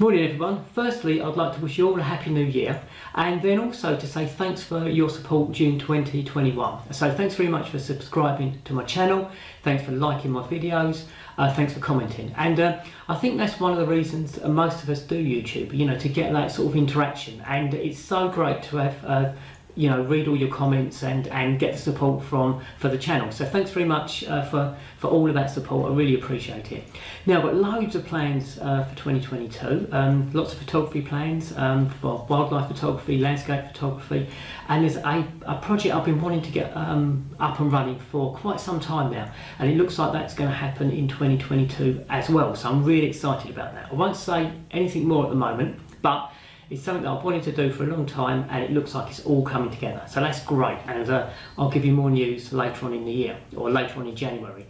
Morning everyone. Firstly, I'd like to wish you all a happy new year, and then also to say thanks for your support during 2021. So thanks very much for subscribing to my channel, thanks for liking my videos, thanks for commenting. And I think that's one of the reasons most of us do YouTube, you know, to get that sort of interaction. And it's so great to have you know, read all your comments and get the support for the channel. So thanks very much for all of that support. I really appreciate it. Now I've got loads of plans for 2022. Lots of photography plans for wildlife photography, landscape photography, and there's a project I've been wanting to get up and running for quite some time now, and it looks like that's going to happen in 2022 as well. So I'm really excited about that. I won't say anything more at the moment, but it's something that I've wanted to do for a long time, and it looks like it's all coming together. So that's great, and I'll give you more news later on in the year, or later on in January.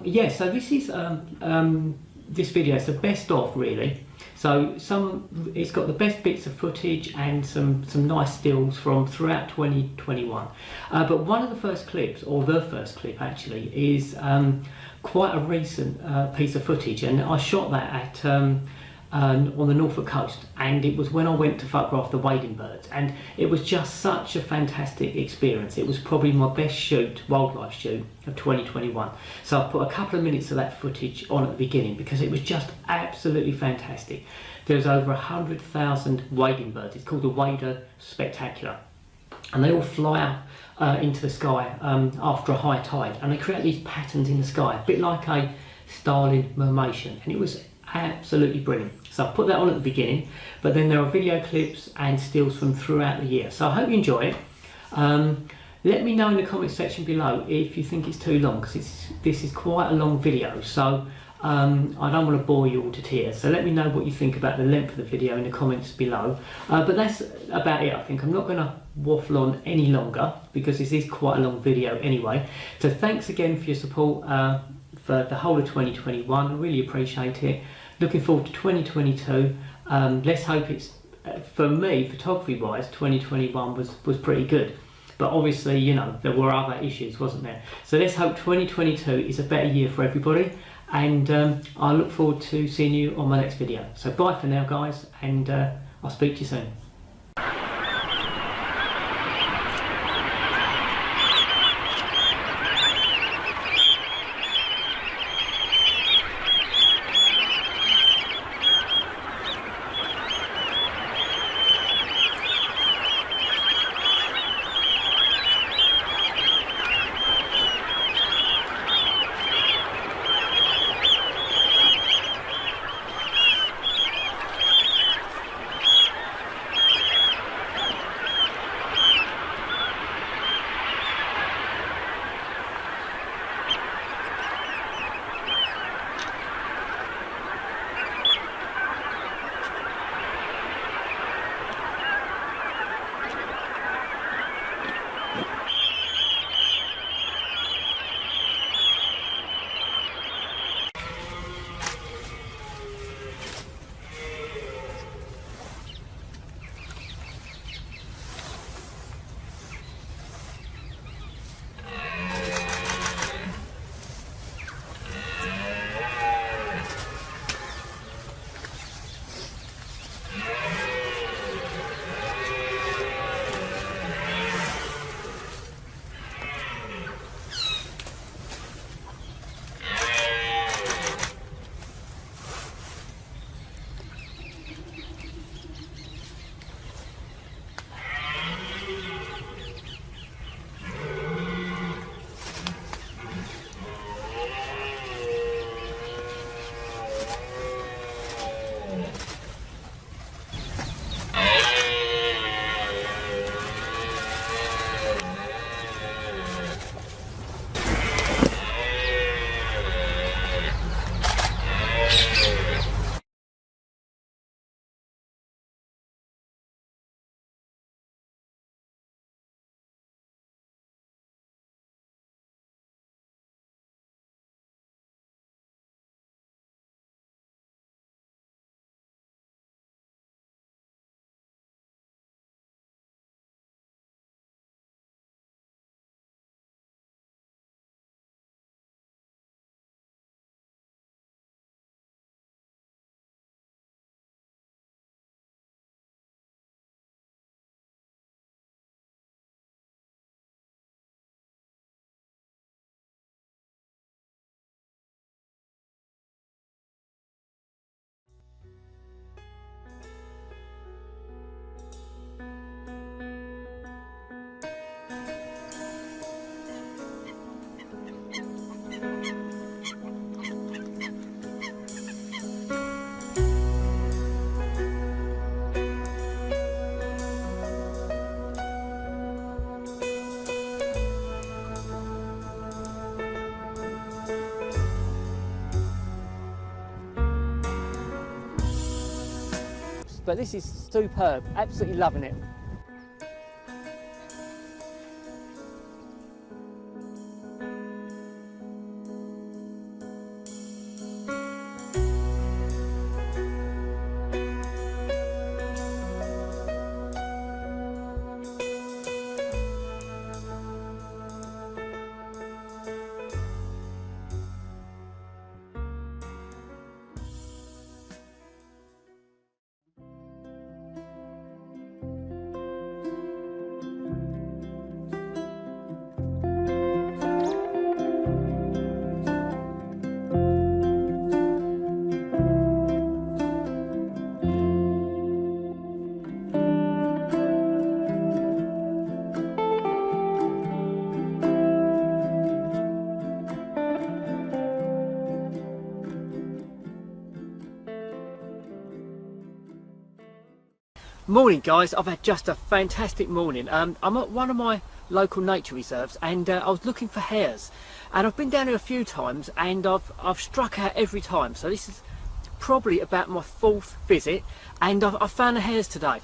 Yeah, so this is this video is the best of, really. So it's got the best bits of footage and some nice stills from throughout 2021. But one of the first clips, or the first clip actually, is quite a recent piece of footage, and I shot that at on the Norfolk coast, and it was when I went to photograph the wading birds, and it was just such a fantastic experience. It was probably my best shoot, wildlife shoot of 2021. So I put a couple of minutes of that footage on at the beginning because it was just absolutely fantastic. There's over 100,000 wading birds. It's called the Wader Spectacular, and they all fly up into the sky after a high tide, and they create these patterns in the sky, a bit like a starling murmation, and it was absolutely brilliant. So I put that on at the beginning, but then there are video clips and stills from throughout the year. So I hope you enjoy it. Let me know in the comment section below if you think it's too long, because this is quite a long video, so I don't want to bore you all to tears. So let me know what you think about the length of the video in the comments below. But that's about it, I think. I'm not going to waffle on any longer because this is quite a long video anyway. So thanks again for your support for the whole of 2021. I really appreciate it. Looking forward to 2022. Let's hope it's, for me, photography wise, 2021 was pretty good. But obviously, you know, there were other issues, wasn't there? So let's hope 2022 is a better year for everybody. And I look forward to seeing you on my next video. So bye for now, guys, and I'll speak to you soon. but this is superb. Absolutely loving it. Morning guys, I've had just a fantastic morning. I'm at one of my local nature reserves and I was looking for hares, and I've been down here a few times and I've struck out every time, so this is probably about my 4th visit, and I've found the hares today.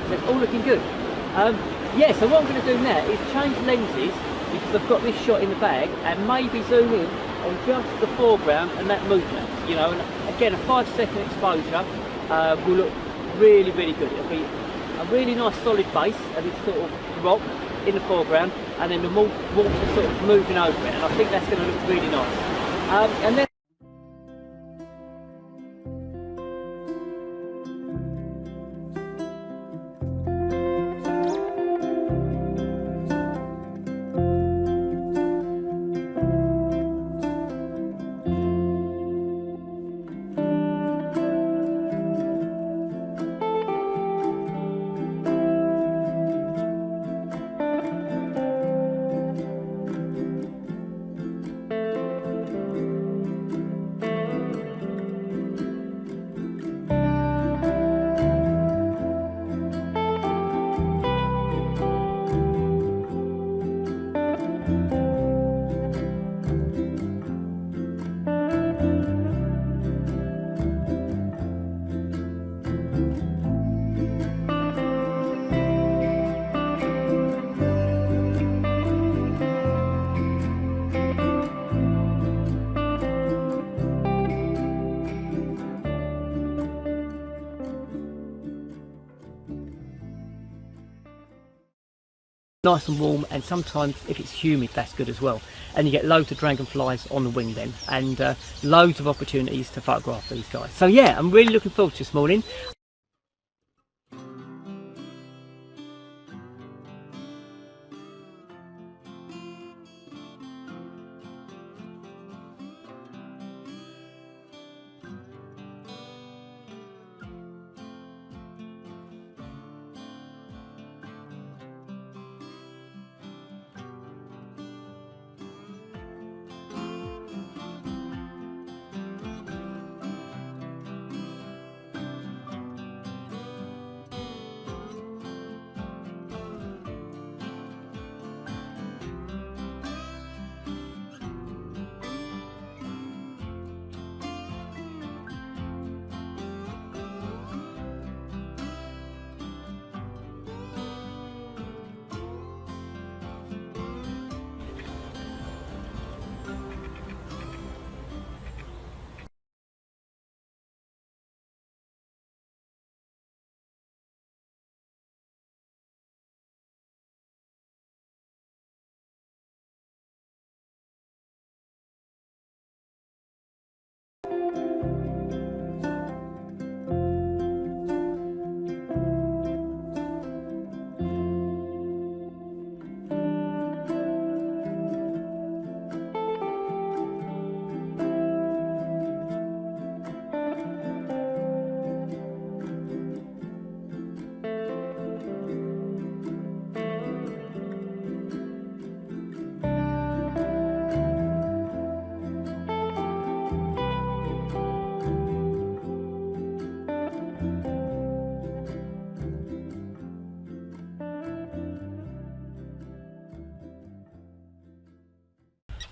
So it's all looking good. Yeah, so what I'm going to do now is change lenses, because I've got this shot in the bag, and maybe zoom in on just the foreground and that movement, you know. And again, a 5-second exposure will look really, really good. It'll be a really nice solid base of this sort of rock in the foreground, and then the water sort of moving over it, and I think that's going to look really nice. And then nice and warm, and sometimes if it's humid that's good as well, and you get loads of dragonflies on the wing then, and loads of opportunities to photograph these guys. So yeah, I'm really looking forward to this morning.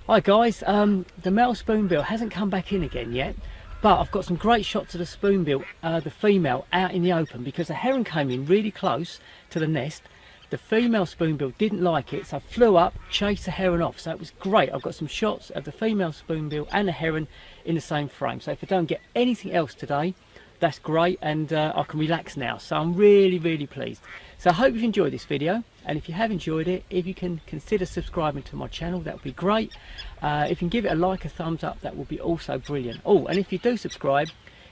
Hi guys, the male spoonbill hasn't come back in again yet, but I've got some great shots of the spoonbill, the female, out in the open, because the heron came in really close to the nest. The female spoonbill didn't like it, so I flew up, chased the heron off, so it was great. I've got some shots of the female spoonbill and the heron in the same frame, so if I don't get anything else today, that's great, and I can relax now, so I'm really, really pleased. So I hope you've enjoyed this video, and if you have enjoyed it, if you can consider subscribing to my channel, that would be great. If you can give it a like, a thumbs up, that would be also brilliant. Oh, and if you do subscribe,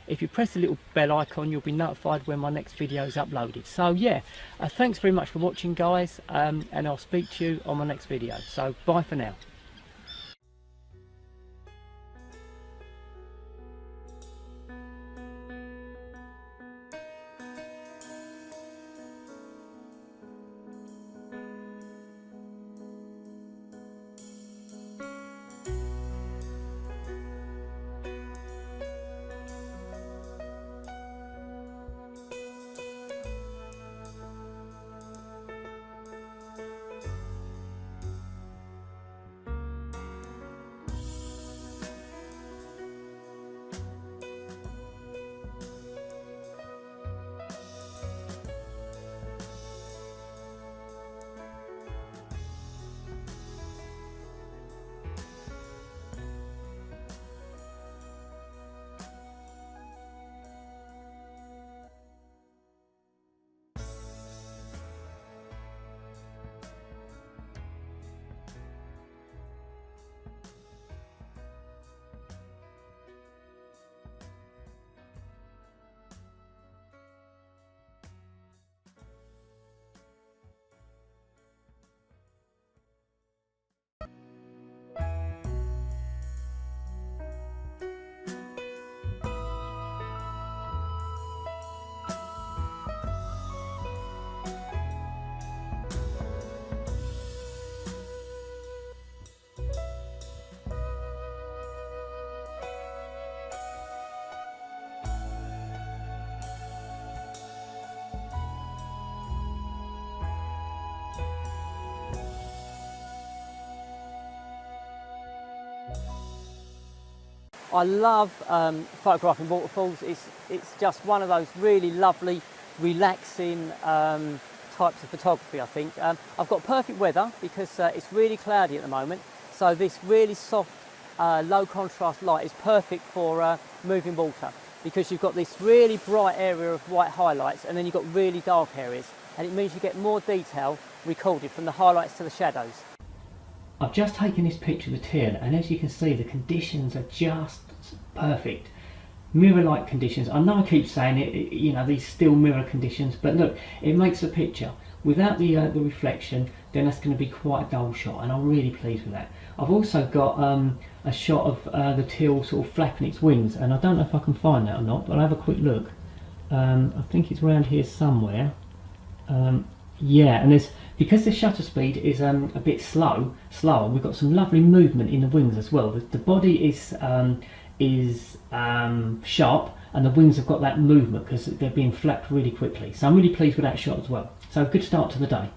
if you press the little bell icon, you'll be notified when my next video is uploaded. So yeah, thanks very much for watching guys, and I'll speak to you on my next video. So bye for now. I love photographing waterfalls. It's just one of those really lovely, relaxing types of photography, I think. I've got perfect weather because it's really cloudy at the moment, so this really soft, low contrast light is perfect for moving water, because you've got this really bright area of white highlights and then you've got really dark areas, and it means you get more detail recorded from the highlights to the shadows. I've just taken this picture of the teal, and as you can see, the conditions are just perfect. Mirror-like conditions. I know I keep saying it, you know, these still mirror conditions, but look, it makes a picture. Without the reflection, then that's going to be quite a dull shot, and I'm really pleased with that. I've also got a shot of the teal sort of flapping its wings, and I don't know if I can find that or not, but I'll have a quick look. I think it's around here somewhere. Yeah, and because the shutter speed is a bit slower, we've got some lovely movement in the wings as well. The body is sharp, and the wings have got that movement because they're being flapped really quickly. So I'm really pleased with that shot as well. So good start to the day.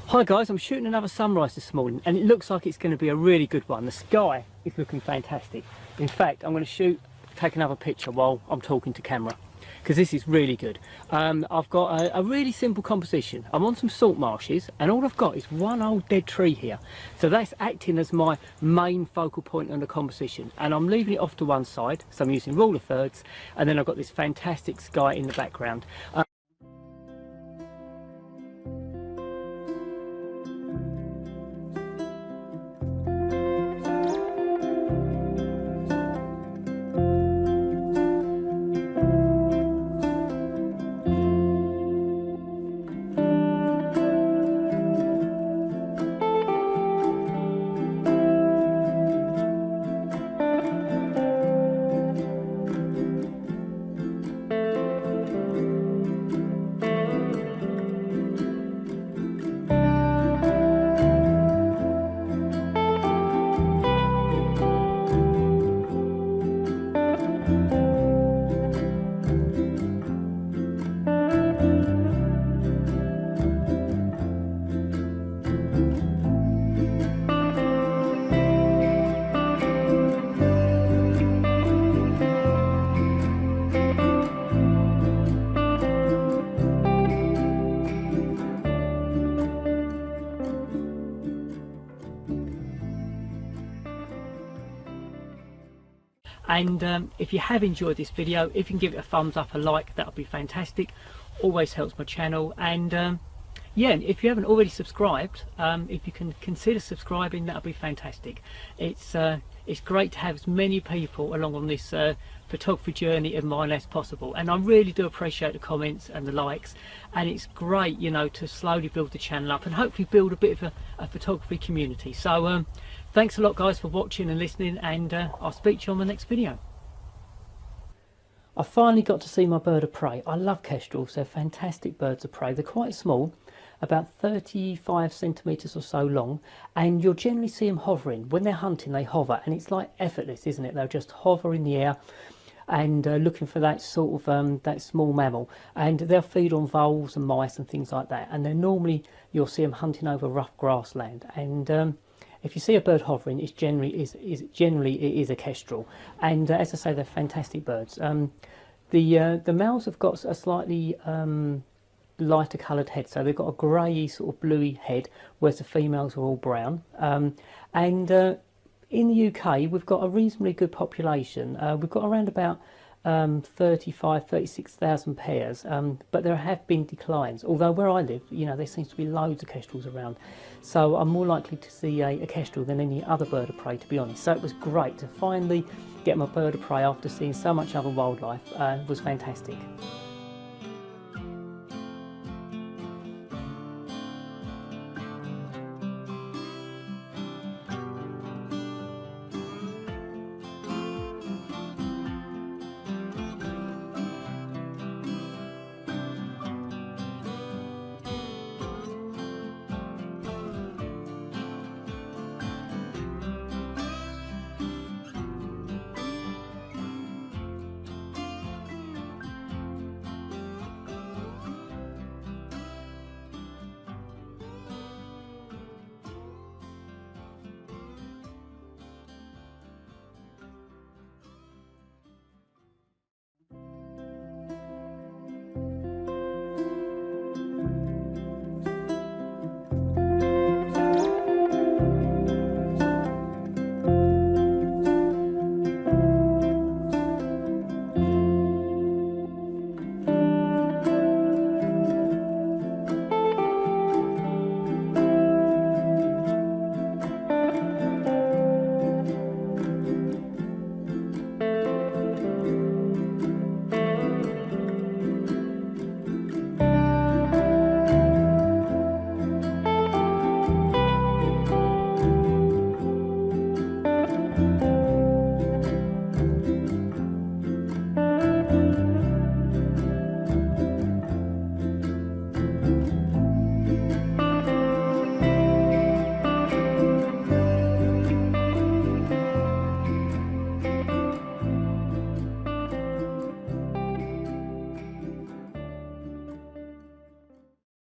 Hi guys, I'm shooting another sunrise this morning and it looks like it's going to be a really good one. The sky is looking fantastic. In fact, I'm going to take another picture while I'm talking to camera because this is really good. I've got a really simple composition. I'm on some salt marshes and all I've got is one old dead tree here. So that's acting as my main focal point on the composition, and I'm leaving it off to one side, so I'm using rule of thirds, and then I've got this fantastic sky in the background. And if you have enjoyed this video, if you can give it a thumbs up, a like, that would be fantastic. Always helps my channel. And yeah, if you haven't already subscribed, if you can consider subscribing, that would be fantastic. It's great to have as many people along on this photography journey of mine as possible, and I really do appreciate the comments and the likes, and it's great, you know, to slowly build the channel up and hopefully build a bit of a photography community. So thanks a lot guys for watching and listening, and I'll speak to you on the next video. I finally got to see my bird of prey. I love kestrels, they're fantastic birds of prey. They're quite small, about 35 centimetres or so long, and you'll generally see them hovering. When they're hunting, they hover, and it's like effortless, isn't it? They'll just hover in the air and looking for that sort of that small mammal, and they'll feed on voles and mice and things like that, and then normally you'll see them hunting over rough grassland. And if you see a bird hovering, it's generally it is a kestrel, and as I say, they're fantastic birds. The males have got a slightly lighter coloured head, so they've got a grey sort of bluey head, whereas the females are all brown. In the UK, we've got a reasonably good population. We've got around about 36,000 pairs, but there have been declines, although where I live, you know, there seems to be loads of kestrels around, so I'm more likely to see a kestrel than any other bird of prey, to be honest. So it was great to finally get my bird of prey after seeing so much other wildlife. It was fantastic.